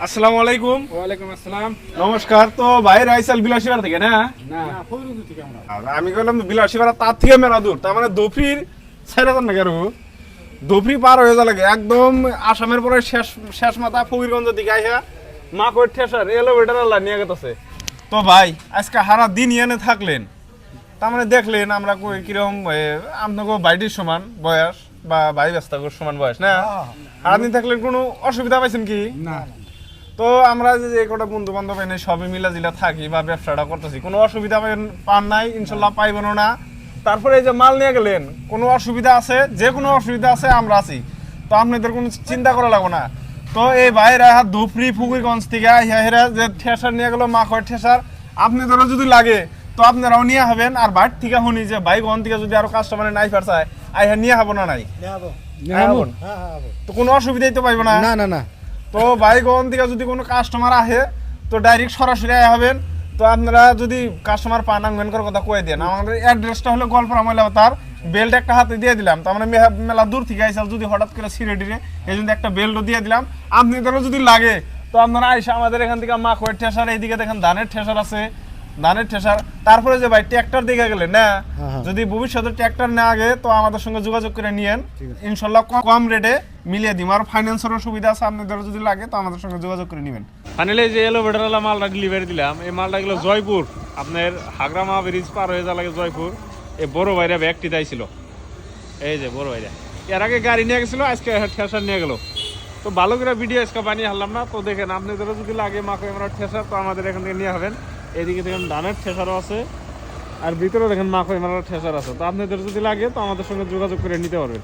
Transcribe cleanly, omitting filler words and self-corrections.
আসসালামু আলাইকুম। ওয়ালাইকুম আসসালাম। নমস্কার। তো ভাই রাইসাল বিলাসীপাড়া থেকে না? না ফজলুদ্দিন থেকে আমরা। আমি বললাম বিলাসীপাড়া তার থেকে মেলা দূর, তার মানে দফরির 4,000 টাকা রু দফরি পার হয়ে যা লাগে একদম আসামের পরে শেষ শেষ মাথা ফকিরগঞ্জের দিকে আইয়া মা কই ঠেসার এলোভেটার আল্লাহ নিয়ে গেছে। তো ভাই আজকে সারা দিন এনে থাকলেন, তার মানে দেখলেন আমরা কিরকম আপনাকে বাইটির সমান বয়স বা ভাই ব্যস্তাগর সমান বয়স না, সারাদিন থাকলেন কোনো অসুবিধা পাইছেন কি? না তো আমরা যে কটা বন্ধু বান্ধব এনে সবই মিলা জিলা থাকি বা ব্যবসাটা করতেছি, কোনো অসুবিধা পান নাই, ইনশাল্লাহ পাইবেন না। তারপরে এই যে মাল নিয়ে গেলেন, কোনো অসুবিধা আছে, যে কোনো অসুবিধা আছে আমরা আছি, তো আপনাদের কোনো চিন্তা করা লাগবে না। তো এই বাইরে ধুপড়ি ফকিরগঞ্জ থেকে হেরা যে ঠেসার নিয়ে গেল মা কয় ঠেসার, আপনাদেরও যদি লাগে তো আপনারাও নিয়ে হবেন। আর বাইর থেকে শুনি যে বাইগন থেকে যদি আরো কাস্টমার নাই পারছায় আইহা নিয়ে হবো না নাই, তো কোনো অসুবিধাই তো পাইবো না। না না না তো বাইগন থেকে যদি কোনো কাস্টমার আহে তো ডাইরেক্ট সরাসরি হবেন। তো আপনারা যদি কাস্টমার পান আঙ্গন করার কথা কয়ে দেন, আমাদের অ্যাড্রেসটা হলো গোয়ালপাড়া ময়লা তার বেল্ট একটা হাতে দিয়ে দিলাম, তো আমরা মেলা দূর থেকে আইসাল যদি হঠাৎ করে সিরেডিরে এই জন্য একটা বেল্টও দিয়ে দিলাম। আপনাদেরও যদি লাগে তো আপনারা আইসা আমাদের এখান থেকে মাকড়ের ঠেসার, এইদিকে দেখেন ধানের ঠেসার আছে, ধানের ঠেসার। তারপরে যে ভাই ট্র্যাক্টর দেখে গেলেন না, যদি ভবিষ্যতে ট্র্যাক্টর না আগে তো আমাদের সঙ্গে যোগাযোগ করে নিয়েন, ইনশাল্লাহ কম রেটে মিলিয়ে দিব। আর ফাইন্যান্সেরও সুবিধা আছে, আপনাদের যদি লাগে তো আমাদের সঙ্গে যোগাযোগ করে নেবেন। ফাইনালি যে এলোভেটারওয়ালা মালটা ডেলিভারি দিলাম, এই মালটা গেলো জয়পুর, আপনার হাগরামা ব্রিজ পার হয়ে যা লাগে জয়পুর। এই বড় ভাইরা ব্যাগটি দিয়েছিল, এই যে বড় ভাইরা এর আগে গাড়ি নিয়ে গেছিল, আজকে ঠেসার নিয়ে গেল। তো ভালো করে ভিডিও আজকে বানিয়ে হারলাম না, তো দেখেন আপনাদেরও যদি লাগে মাকে আমরা ঠেসার তো আমাদের এখান থেকে নিয়ে হবেন। এদিকে দেখেন ধানের ঠেসারও আছে, আর ভিতরে দেখেন মাকে আমরা ঠেসার আছে, তো আপনাদের যদি লাগে তো আমাদের সঙ্গে যোগাযোগ করে নিতে পারবেন।